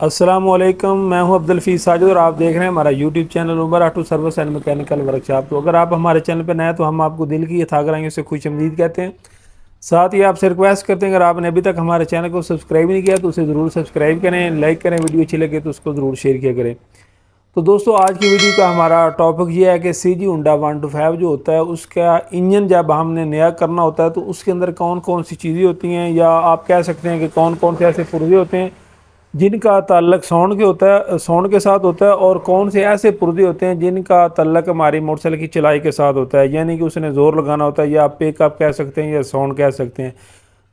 अस्सलामुअलैकुम, मैं हूं अब्दुल हफीज़ साजिद और आप देख रहे हैं हमारा YouTube channel Umar auto service and mechanical workshop. तो अगर आप हमारे चैनल पर नए हैं तो हम आपको दिल की यथाग्राहियों से खुशअमदीद कहते हैं। साथ ही आपसे रिक्वेस्ट करते हैं, अगर आपने अभी तक हमारे चैनल को सब्सक्राइब नहीं किया तो उसे ज़रूर सब्सक्राइब करें, लाइक करें, वीडियो अच्छी लगे तो उसको ज़रूर शेयर किया करें। तो दोस्तों, आज की वीडियो का हमारा टॉपिक ये है कि CG हुंडा 125 जो होता है उसका इंजन जब हमने नया करना होता है तो उसके अंदर कौन कौन सी चीज़ें होती हैं, या आप कह सकते हैं कि कौन कौन से ऐसे पुर्जे होते हैं जिनका ताल्लक साउंड के साथ होता है, और कौन से ऐसे पुर्जे होते हैं जिनका ताल्लक हमारी मोटरसाइकिल की चलाई के साथ होता है, यानी कि उसने ज़ोर लगाना होता है, या आप पिकअप कह सकते हैं या साउंड कह सकते हैं।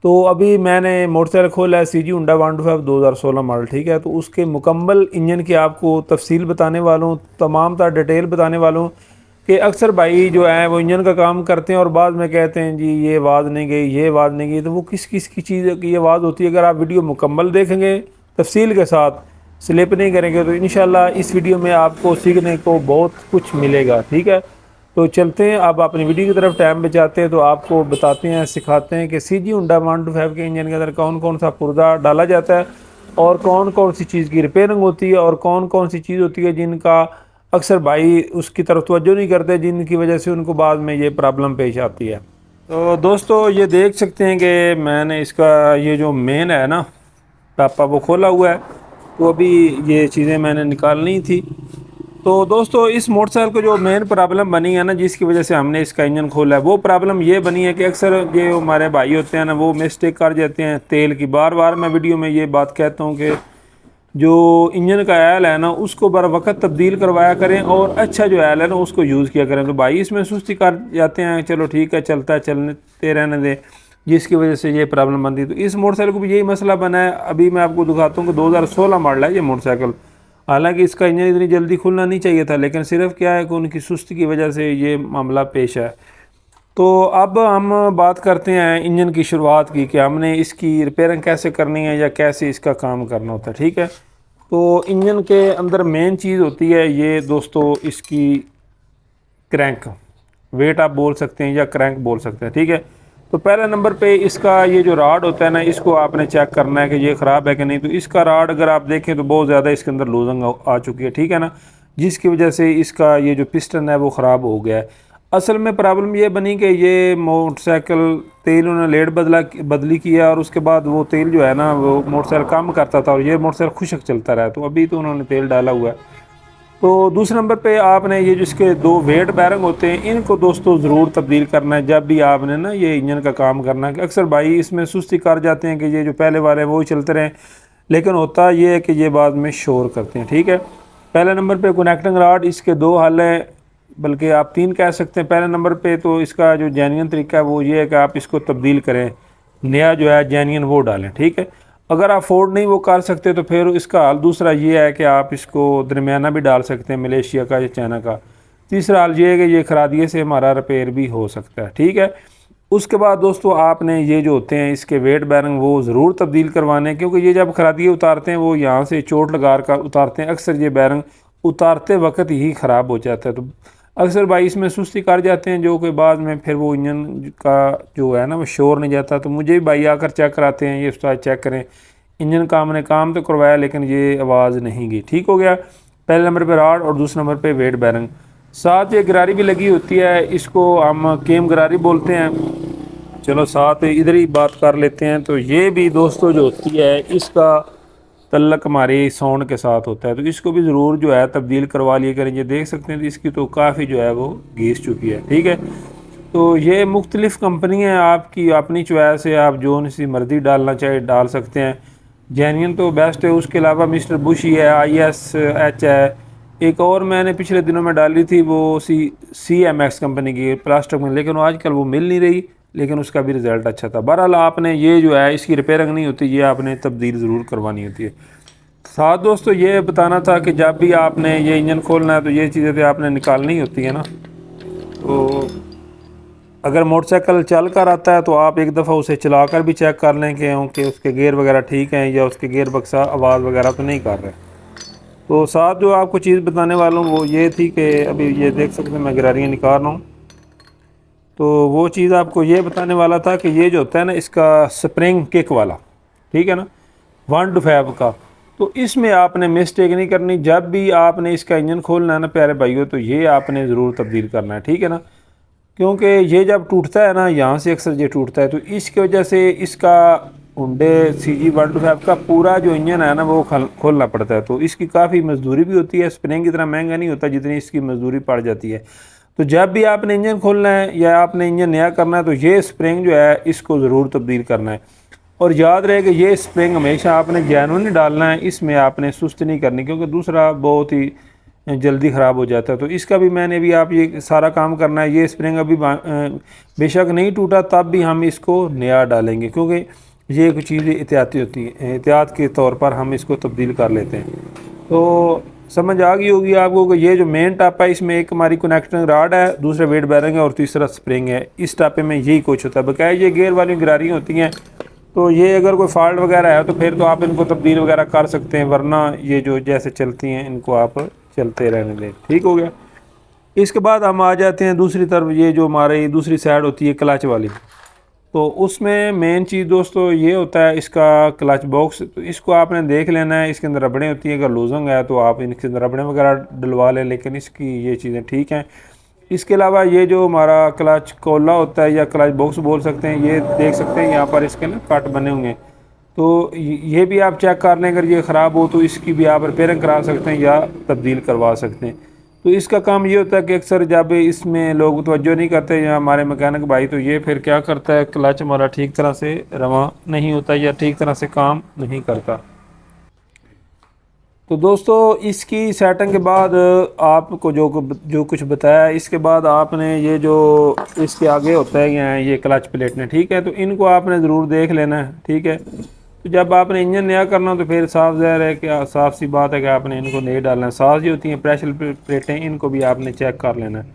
तो अभी मैंने मोटरसाइकिल खोला है CG हुंडा 125 2016 मॉडल, ठीक है। तो उसके मुकम्मल इंजन की आपको तफसील बताने वाला हूँ, तमाम तर डिटेल बताने वाला हूँ कि अक्सर भाई जो है वो इंजन का काम करते हैं और बाद में कहते हैं जी ये आवाज़ नहीं गई, ये आवाज़ नहीं गई। तो वो किस किस की चीज़ की आवाज़ होती है, अगर आप वीडियो मुकम्मल देखेंगे तफसील के साथ, स्लिप नहीं करेंगे, तो इंशाल्लाह इस वीडियो में आपको सीखने को बहुत कुछ मिलेगा, ठीक है। तो चलते हैं अब अपनी वीडियो की तरफ, टाइम बचाते हैं तो आपको बताते हैं, सिखाते हैं कि CG हुंडा 125 के इंजन के अंदर कौन कौन सा पुर्जा डाला जाता है और कौन कौन सी चीज़ की रिपेयरिंग होती है और कौन कौन सी चीज़ होती है जिनका अक्सर भाई उसकी तरफ तवज्जो नहीं करते, जिनकी वजह से उनको बाद में ये प्रॉब्लम पेश आती है। तो दोस्तों, ये देख सकते हैं कि मैंने इसका ये जो मेन है ना टापा वो खोला हुआ है। तो अभी ये चीज़ें मैंने निकालनी थी। तो दोस्तों, इस मोटरसाइकिल को जो मेन प्रॉब्लम बनी है ना, जिसकी वजह से हमने इसका इंजन खोला है, वो प्रॉब्लम ये बनी है कि अक्सर ये हमारे भाई होते हैं ना, वो मिस्टेक कर जाते हैं तेल की। बार बार मैं वीडियो में ये बात कहता हूँ कि जो इंजन का आयल है ना उसको बर वक्त तब्दील करवाया करें और अच्छा जो आयल है ना उसको यूज़ किया करें। तो भाई इसमें सुस्ती कर जाते हैं, चलो ठीक है चलता है, चलते रहने दें, जिसकी वजह से ये प्रॉब्लम बनती है। तो इस मोटरसाइकिल को भी यही मसला बना है। अभी मैं आपको दिखाता हूँ कि 2016 मॉडल है ये मोटरसाइकिल। हालांकि इसका इंजन इतनी जल्दी खुलना नहीं चाहिए था, लेकिन सिर्फ क्या है कि उनकी सुस्ती की वजह से ये मामला पेश है। तो अब हम बात करते हैं इंजन की शुरुआत की, कि हमने इसकी रिपेयरिंग कैसे करनी है या कैसे इसका काम करना होता है, ठीक है। तो इंजन के अंदर मेन चीज़ होती है ये दोस्तों इसकी क्रैंक, वेट आप बोल सकते हैं या क्रैंक बोल सकते हैं, ठीक है। तो पहले नंबर पे इसका ये जो राड होता है ना, इसको आपने चेक करना है कि ये ख़राब है कि नहीं। तो इसका राड अगर आप देखें तो बहुत ज़्यादा इसके अंदर लूजिंग आ चुकी है, ठीक है ना, जिसकी वजह से इसका ये जो पिस्टन है वो ख़राब हो गया है। असल में प्रॉब्लम ये बनी कि ये मोटरसाइकिल तेल उन्होंने लेट बदली किया और उसके बाद वो तेल जो है ना वो मोटरसाइकिल कम करता था और ये मोटरसाइकिल खुशक चलता रहा। तो अभी तो उन्होंने तेल डाला हुआ है। तो दूसरे नंबर पे आपने ये जिसके दो वेट बैरिंग होते हैं इनको दोस्तों ज़रूर तब्दील करना है जब भी आपने ना ये इंजन का काम करना है। कि अक्सर भाई इसमें सुस्ती कर जाते हैं कि ये जो पहले वाले हैं वो ही चलते रहें, लेकिन होता ये है कि ये बाद में शोर करते हैं, ठीक है। पहले नंबर पे कनेक्टिंग रॉड, इसके दो हल हैं, बल्कि आप तीन कह सकते हैं। पहले नंबर पे तो इसका जो जेन्युइन तरीका है वो ये है कि आप इसको तब्दील करें, नया जो है जेन्युइन वो डालें, ठीक है। अगर आप अफोर्ड नहीं वो कर सकते तो फिर इसका हल दूसरा ये है कि आप इसको दरमियाना भी डाल सकते हैं, मलेशिया का या चाइना का। तीसरा हल ये है कि ये खरादिए से हमारा रिपेयर भी हो सकता है, ठीक है। उसके बाद दोस्तों आपने ये जो होते हैं इसके वेट बैरिंग वो ज़रूर तब्दील करवाने हैं, क्योंकि ये जब खरादिए उतारते हैं वो यहाँ से चोट लगा कर उतारते हैं। अक्सर ये बैरिंग उतारते वक्त ही ख़राब हो जाता है। तो अक्सर भाई इसमें सुस्ती कर जाते हैं, जो कि बाद में फिर वो इंजन का जो है ना वो शोर नहीं जाता। तो मुझे भी भाई आकर चेक कराते हैं, ये उस्ताद चेक करें इंजन का हमने काम तो करवाया लेकिन ये आवाज़ नहीं गई, ठीक हो गया। पहले नंबर पे राड और दूसरे नंबर पे वेट बैरिंग, साथ ये गरारी भी लगी होती है, इसको हम केम गरारी बोलते हैं। चलो साथ इधर ही बात कर लेते हैं। तो ये भी दोस्तों जो होती है इसका तल्लक हमारी साउंड के साथ होता है, तो इसको भी ज़रूर जो है तब्दील करवा लिया करें। ये देख सकते हैं तो इसकी तो काफ़ी जो है वो घिस चुकी है, ठीक है। तो ये मुख्तलिफ़ कंपनी है, आपकी अपनी चॉइस है, आप जो सी मर्ज़ी डालना चाहे डाल सकते हैं। जेन्युइन तो बेस्ट है। उसके अलावा मिस्टर बुश ही है, ISH है, एक और मैंने पिछले दिनों में डाली थी वो CMX कंपनी की प्लास्टिक में, लेकिन आजकल वो मिल नहीं रही, लेकिन उसका भी रिज़ल्ट अच्छा था। बहरहाल आपने ये जो है इसकी रिपेयरिंग नहीं होती, ये आपने तब्दील ज़रूर करवानी होती है। साथ दोस्तों ये बताना था कि जब भी आपने ये इंजन खोलना है तो ये चीज़ें तो आपने निकालनी होती है ना। तो अगर मोटरसाइकिल चल कर आता है तो आप एक दफ़ा उसे चला कर भी चेक कर लें कि उसके गेयर वगैरह ठीक हैं या उसके गेयर बक्सा आवाज़ वगैरह तो नहीं कर रहे। तो साथ जो आपको चीज़ बताने वाला हूँ वो ये थी कि अभी ये देख सकते हैं मैं गिरारियाँ निकाल रहा हूँ। तो वो चीज़ आपको ये बताने वाला था कि ये जो होता है ना इसका स्प्रिंग किक वाला, ठीक है ना, 125 का, तो इसमें आपने मिस्टेक नहीं करनी। जब भी आपने इसका इंजन खोलना है ना प्यारे भाइयों, तो ये आपने ज़रूर तब्दील करना है, ठीक है ना। क्योंकि ये जब टूटता है ना, यहाँ से अक्सर ये टूटता है, तो इसकी वजह से इसका हुंडे CG125 का पूरा जो इंजन है ना वो खोलना पड़ता है। तो इसकी काफ़ी मजदूरी भी होती है, स्प्रिंग इतना महंगा नहीं होता जितनी इसकी मजदूरी पड़ जाती है। तो जब भी आपने इंजन खोलना है या आपने इंजन नया करना है, तो ये स्प्रिंग जो है इसको ज़रूर तब्दील करना है। और याद रहे कि ये स्प्रिंग हमेशा आपने जेन्युइन डालना है, इसमें आपने सुस्त नहीं करनी, क्योंकि दूसरा बहुत ही जल्दी ख़राब हो जाता है। तो इसका भी मैंने भी आप ये सारा काम करना है। ये स्प्रिंग अभी बेशक नहीं टूटा, तब भी हम इसको नया डालेंगे, क्योंकि ये कुछ चीज़ें एहतियाती होती हैं, एहतियात के तौर पर हम इसको तब्दील कर लेते हैं। तो समझ आ गई होगी आपको कि ये जो मेन टाप है, इसमें एक हमारी कनेक्टिंग राड है, दूसरा वेट बैरिंग है और तीसरा स्प्रिंग है। इस टापे में यही कुछ होता है। बकाया ये गेयर वाली गिरारियाँ होती हैं, तो ये अगर कोई फॉल्ट वगैरह है तो फिर तो आप इनको तब्दील वगैरह कर सकते हैं, वरना ये जो जैसे चलती हैं इनको आप चलते रहने दें। ठीक हो गया। इसके बाद हम आ जाते हैं दूसरी तरफ। ये जो हमारी दूसरी साइड होती है क्लच वाली, तो उसमें मेन चीज़ दोस्तों ये होता है इसका क्लच बॉक्स। तो इसको आपने देख लेना है, इसके अंदर रबड़ें होती हैं, अगर लूजिंग है तो आप इनके अंदर रबड़ें वगैरह डलवा लें, लेकिन इसकी ये चीज़ें ठीक हैं। इसके अलावा ये जो हमारा क्लच कोला होता है या क्लच बॉक्स बोल सकते हैं, ये देख सकते हैं यहाँ पर इसके ना कट बने हुए हैं, तो ये भी आप चेक कर लें। अगर ये ख़राब हो तो इसकी भी आप रिपेयरिंग करा सकते हैं या तब्दील करवा सकते हैं। तो इसका काम ये होता है कि अक्सर जब इसमें लोग तवज्जो नहीं करते या हमारे मैकेनिक भाई, तो ये फिर क्या करता है, क्लच हमारा ठीक तरह से रवा नहीं होता या ठीक तरह से काम नहीं करता। तो दोस्तों इसकी सेटिंग के बाद आपको जो कुछ बताया, इसके बाद आपने ये जो इसके आगे होता है ये क्लच प्लेटें, ठीक है, तो इनको आपने ज़रूर देख लेना है, ठीक है। तो जब आपने इंजन नया करना तो फिर साफ ज़ाहिर है कि साफ़ सी बात है कि आपने इनको नहीं डालना है। साफ ही होती हैं प्रेशर प्लेटें, इनको भी आपने चेक कर लेना है।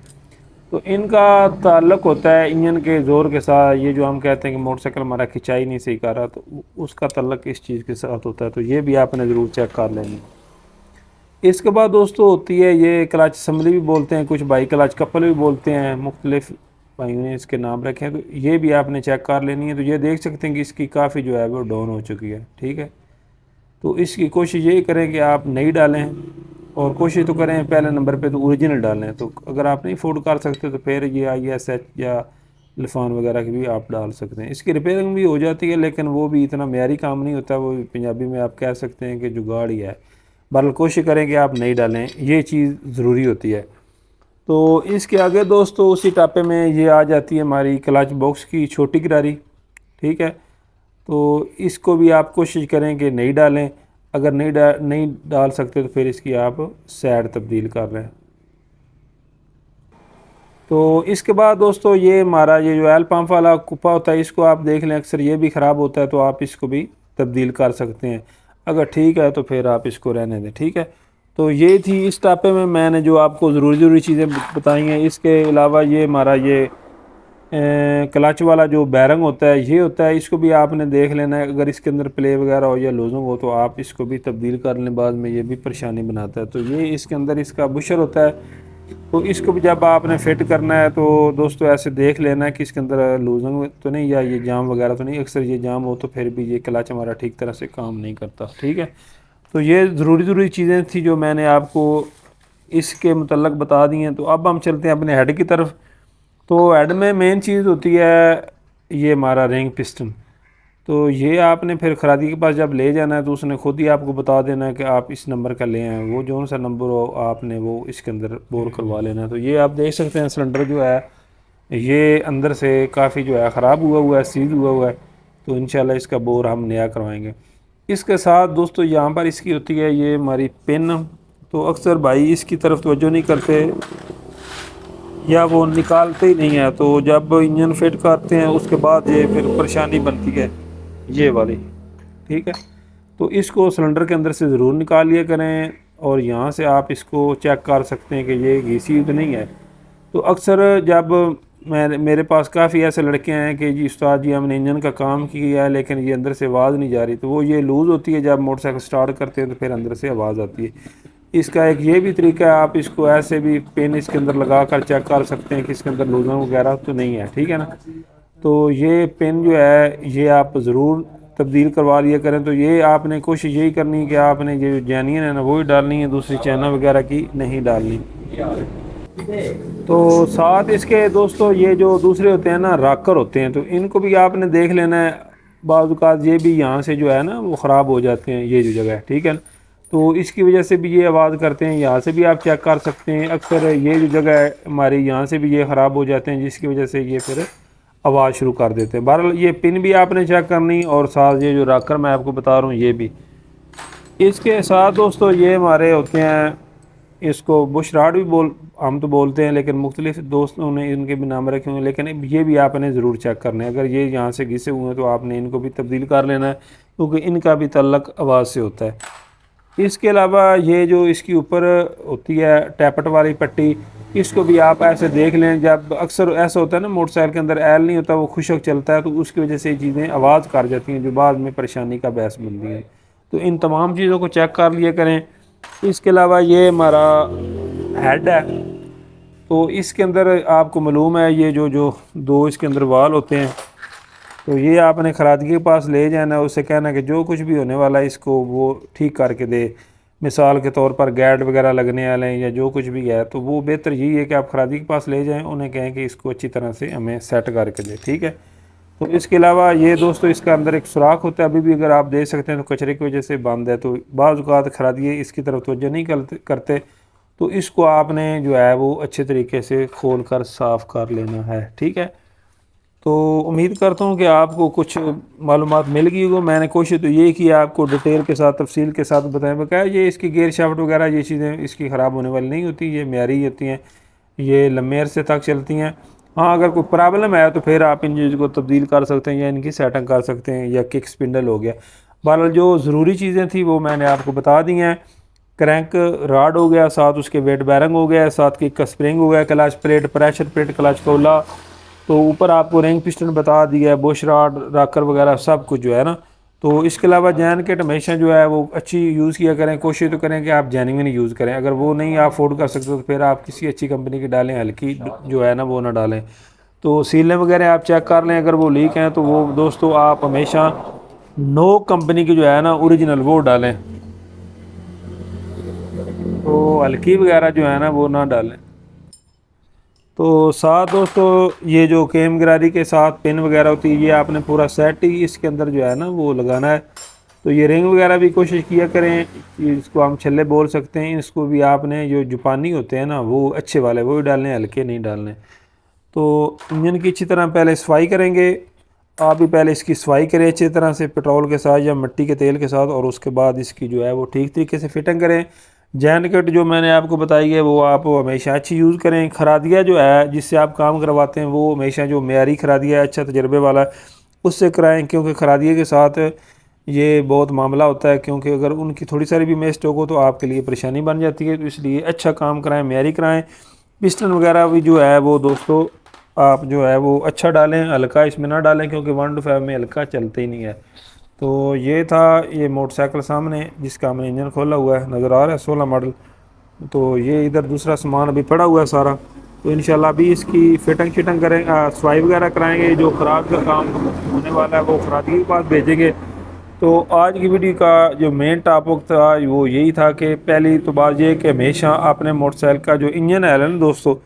तो इनका ताल्लुक़ होता है इंजन के ज़ोर के साथ। ये जो हम कहते हैं कि मोटरसाइकिल हमारा खिंचाई नहीं सही कर रहा, तो उसका ताल्लुक़ इस चीज़ के साथ होता है। तो ये भी आपने ज़रूर चेक कर लेनी है। इसके बाद दोस्तों होती है ये क्लच असम्बली भी बोलते हैं कुछ भाई, क्लच कपल भी बोलते हैं, मुख्तलिफ भाइयों ने इसके नाम रखे हैं। तो ये भी आपने चेक कर लेनी है। तो ये देख सकते हैं कि इसकी काफ़ी जो है वो डाउन हो चुकी है, ठीक है। तो इसकी कोशिश यही करें कि आप नई डालें, और कोशिश तो करें पहले नंबर पे तो ओरिजिनल डालें। तो अगर आप नहीं अफोर्ड कर सकते तो फिर ये ISH या लिफान वगैरह की भी आप डाल सकते हैं। इसकी रिपेयरिंग भी हो जाती है, लेकिन वो भी इतना मेयारी काम नहीं होता, वो पंजाबी में आप कह सकते हैं कि जुगाड़ ही है। बहरहाल कोशिश करें कि आप नहीं डालें, ये चीज़ ज़रूरी होती है। तो इसके आगे दोस्तों उसी टापे में ये आ जाती है हमारी क्लच बॉक्स की छोटी गिरारी, ठीक है। तो इसको भी आप कोशिश करें कि नहीं डालें। अगर नहीं डाल सकते तो फिर इसकी आप साइड तब्दील कर लें। तो इसके बाद दोस्तों ये हमारा ये जो ऑयल पंप वाला कुप्पा होता है, इसको आप देख लें, अक्सर ये भी ख़राब होता है, तो आप इसको भी तब्दील कर सकते हैं। अगर ठीक है तो फिर आप इसको रहने दें, ठीक है। तो ये थी इस टापे में मैंने जो आपको ज़रूरी चीज़ें बताई हैं। इसके अलावा ये हमारा ये क्लच वाला जो बैरंग होता है ये होता है, इसको भी आपने देख लेना है। अगर इसके अंदर प्ले वगैरह हो या लूजिंग हो तो आप इसको भी तब्दील कर लें, बाद में ये भी परेशानी बनाता है। तो ये इसके अंदर इसका बुशर होता है, तो इसको भी जब आपने फिट करना है तो दोस्तों ऐसे देख लेना है कि इसके अंदर लूजिंग तो नहीं या ये जाम वगैरह तो नहीं। अक्सर ये जाम हो तो फिर भी ये क्लच हमारा ठीक तरह से काम नहीं करता, ठीक है। तो ये ज़रूरी चीज़ें थी जो मैंने आपको इसके मुतल्लक बता दी हैं। तो अब हम चलते हैं अपने हेड की तरफ। तो हेड में मेन चीज़ होती है ये हमारा रिंग पिस्टन। तो ये आपने फिर खरादी के पास जब ले जाना है तो उसने खुद ही आपको बता देना है कि आप इस नंबर का ले आएँ, वो जो सा नंबर हो आपने वो इसके अंदर बोर करवा लेना है। तो ये आप देख सकते हैं सिलेंडर जो है ये अंदर से काफ़ी जो है ख़राब हुआ है, सीज हुआ है। तो इंशाल्लाह इसका बोर हम नया करवाएंगे। इसके साथ दोस्तों यहाँ पर इसकी होती है ये हमारी पिन। तो अक्सर भाई इसकी तरफ तवज्जो नहीं करते या वो निकालते ही नहीं है। तो जब इंजन फिट करते हैं उसके बाद ये फिर परेशानी बनती है ये वाली, ठीक है। तो इसको सिलेंडर के अंदर से ज़रूर निकाल लिया करें, और यहाँ से आप इसको चेक कर सकते हैं कि ये घिसी तो नहीं है। तो अक्सर जब मेरे पास काफ़ी ऐसे लड़के हैं कि जी उस्ताद जी हमने इंजन का काम किया है लेकिन ये अंदर से आवाज़ नहीं जा रही, तो वो ये लूज़ होती है। जब मोटरसाइकिल स्टार्ट करते हैं तो फिर अंदर से आवाज़ आती है। इसका एक ये भी तरीका है, आप इसको ऐसे भी पेन इसके अंदर लगा कर चेक कर सकते हैं कि इसके अंदर लूज़र वगैरह तो नहीं है, ठीक है ना। तो ये पेन जो है ये आप ज़रूर तब्दील करवा लिया करें। तो ये आपने कोशिश यही करनी है कि आपने जो जैनियन है ना वही डालनी है, दूसरी चाइना वगैरह की नहीं डालनी। तो साथ इसके दोस्तों ये जो दूसरे होते हैं ना राकर होते हैं, तो इनको भी आपने देख लेना है। बाज़ औक़ात ये भी यहाँ से जो है ना वो ख़राब हो जाते हैं, ये जो जगह है, ठीक है ना। तो इसकी वजह से भी ये आवाज़ करते हैं, यहाँ से भी आप चेक कर सकते हैं। अक्सर ये जो जगह है हमारी, यहाँ से भी ये ख़राब हो जाते हैं, जिसकी वजह से ये फिर आवाज़ शुरू कर देते हैं। बहरहाल ये पिन भी आपने चेक करनी, और साथ ये जो राकर मैं आपको बता रहा हूँ ये भी। इसके साथ दोस्तों ये हमारे होते हैं, इसको बुश राड भी हम तो बोलते हैं, लेकिन मुख्तलिफ दोस्तों ने इनके भी नाम रखे हुए हैं। लेकिन ये भी आपने ज़रूर चेक करना है। अगर ये यहाँ से घिसे हुए हैं तो आपने इनको भी तब्दील कर लेना है, क्योंकि इनका भी तल्लक आवाज़ से होता है। इसके अलावा ये जो इसकी ऊपर होती है टैपट वाली पट्टी, इसको भी आप ऐसे देख लें। जब अक्सर ऐसा होता है ना मोटरसाइकिल के अंदर एल नहीं होता, वो खुशक चलता है, तो उसकी वजह से ये चीज़ें आवाज़ कर जाती हैं, जो बाद में परेशानी का बहस बनती है। तो इन तमाम चीज़ों को चेक कर लिया करें। इसके अलावा ये हमारा हेड है, तो इसके अंदर आपको मालूम है ये जो जो दो इसके अंदर वाल होते हैं, तो ये आपने खरादगी के पास ले जाना, उससे कहना कि जो कुछ भी होने वाला है इसको वो ठीक करके दे। मिसाल के तौर पर गैड वगैरह लगने वाले हैं या जो कुछ भी है, तो वो बेहतर यही है कि आप खरादी के पास ले जाएं, उन्हें कहें कि इसको अच्छी तरह से हमें सेट करके दे, ठीक है। तो इसके अलावा ये दोस्तों इसका अंदर एक सुराख होता है, अभी भी अगर आप देख सकते हैं, तो कचरे की वजह से बंद है। तो बाज़ औक़ात खरादिए इसकी तरफ तवज्जो नहीं करते, तो इसको आपने जो है वो अच्छे तरीके से खोल कर साफ़ कर लेना है, ठीक है। तो उम्मीद करता हूँ कि आपको कुछ मालूमात मिल गई होगी। मैंने कोशिश तो ये की है आपको डिटेल के साथ, तफसील के साथ बताएं। बकाया ये इसकी गेयर शाफ्ट वगैरह ये चीज़ें इसकी ख़राब होने वाली नहीं होती, ये म्यारी होती हैं, ये लंबे अरसे तक चलती हैं। हाँ, अगर कोई प्रॉब्लम है तो फिर आप इन चीज़ों को तब्दील कर सकते हैं या इनकी सेटिंग कर सकते हैं, या किक स्पिंडल हो गया। बहरहाल जो ज़रूरी चीज़ें थी वो मैंने आपको बता दी हैं। क्रैंक राड हो गया, साथ उसके वेट बैरिंग हो गया, साथ किक का स्प्रिंग हो गया, clutch plate, pressure plate, clutch Cola, तो ऊपर आपको रिंग पिस्टन बता दिया है, बुश राड, राकर वगैरह सब कुछ जो है ना। तो इसके अलावा जैन किट हमेशा जो है वो अच्छी यूज़ किया करें, कोशिश तो करें कि आप जेन्युइन यूज़ करें। अगर वो नहीं आप अफोर्ड कर सकते तो फिर आप किसी अच्छी कंपनी की डालें, हल्की जो है ना वो ना डालें। तो सीलें वगैरह आप चेक कर लें, अगर वो लीक हैं तो वो दोस्तों आप हमेशा नो कंपनी की जो है ना ओरिजिनल वो डालें, तो हल्की वगैरह जो है ना वो ना डालें। तो साथ दोस्तों ये जो केम गरारी के साथ पिन वगैरह होती है, ये आपने पूरा सेट ही इसके अंदर जो है ना वो लगाना है। तो ये रिंग वगैरह भी कोशिश किया करें, इसको हम छल्ले बोल सकते हैं, इसको भी आपने जो जापानी होते हैं ना वो अच्छे वाले वो ही डालने, हल्के नहीं डालने। तो इंजन की अच्छी तरह पहले सफाई करेंगे, आप भी पहले इसकी सफाई करें अच्छी तरह से पेट्रोल के साथ या मिट्टी के तेल के साथ, और उसके बाद इसकी जो है वो ठीक तरीके से फिटिंग करें। जैन किट जो मैंने आपको बताई है वो आप हमेशा अच्छी यूज़ करें। खरादिया जो है जिससे आप काम करवाते हैं वो हमेशा जो मेयारी खरादिया है, अच्छा तजर्बे वाला, उससे कराएं, क्योंकि खरादिया के साथ ये बहुत मामला होता है, क्योंकि अगर उनकी थोड़ी सारी भी मिस्टेक हो तो आपके लिए परेशानी बन जाती है। तो इसलिए अच्छा काम कराएं, मेयारी कराएं। पिस्टन वगैरह भी जो है वो दोस्तों आप जो है वो अच्छा डालें, हल्का इसमें ना डालें, क्योंकि 1 to 5 में हल्का चलता ही नहीं है। तो ये था ये मोटरसाइकिल सामने जिसका हमने इंजन खोला हुआ है, नज़र आ रहा है 16 मॉडल। तो ये इधर दूसरा सामान अभी पड़ा हुआ है सारा, तो इंशाल्लाह अभी इसकी फिटिंग शिटिंग करेंगे, सफाई वगैरह कराएंगे। जो ख़राब का काम होने वाला है वो खरादी के पास भेजेंगे। तो आज की वीडियो का जो मेन टॉपिक था वो यही था कि पहली तो बात ये कि हमेशा अपने मोटरसाइकिल का जो इंजन है ना दोस्तों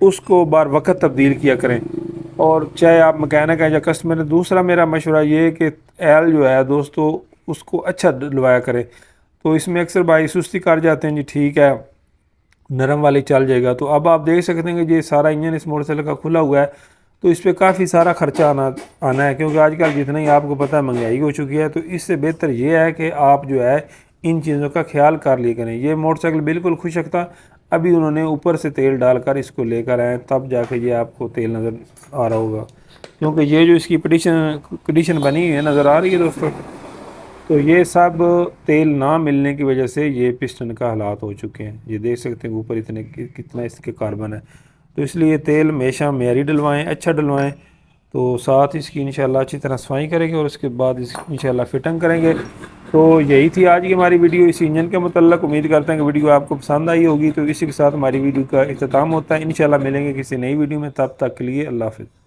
उसको बार वक्त तब्दील किया करें, और चाहे आप मैकेनिक हैं या कस्टमर। दूसरा मेरा मशवरा ये है कि एल जो है दोस्तों उसको अच्छा डलवाया करें। तो इसमें अक्सर भाई सुस्ती कर जाते हैं, जी ठीक है नरम वाली चल जाएगा। तो अब आप देख सकते हैं कि ये सारा इंजन इस मोटरसाइकिल का खुला हुआ है, तो इस पर काफ़ी सारा खर्चा आना है, क्योंकि आजकल जितना ही आपको पता है महंगाई हो चुकी है। तो इससे बेहतर ये है कि आप जो है इन चीज़ों का ख्याल कर लिया करें। ये मोटरसाइकिल बिल्कुल खुशक था, अभी उन्होंने ऊपर से तेल डालकर इसको लेकर आए, तब जाके ये आपको तेल नज़र आ रहा होगा, क्योंकि ये जो इसकी कंडीशन बनी हुई है नज़र आ रही है दोस्तों, तो ये सब तेल ना मिलने की वजह से ये पिस्टन का हालात हो चुके हैं। ये देख सकते हैं ऊपर इतने कितना इसके कार्बन है। तो इसलिए तेल हमेशा मेयारी डलवाएं, अच्छा डलवाएं। तो साथ इसकी इंशाल्लाह अच्छी तरह सफाई करेंगे और उसके बाद इस इंशाल्लाह फिटिंग करेंगे। तो यही थी आज की हमारी वीडियो इस इंजन के मुतल्लक। उम्मीद करते हैं कि वीडियो आपको पसंद आई होगी। तो इसी के साथ हमारी वीडियो का इख्तिताम होता है। इंशाल्लाह मिलेंगे किसी नई वीडियो में, तब तक के लिए अल्लाह हाफ़िज़।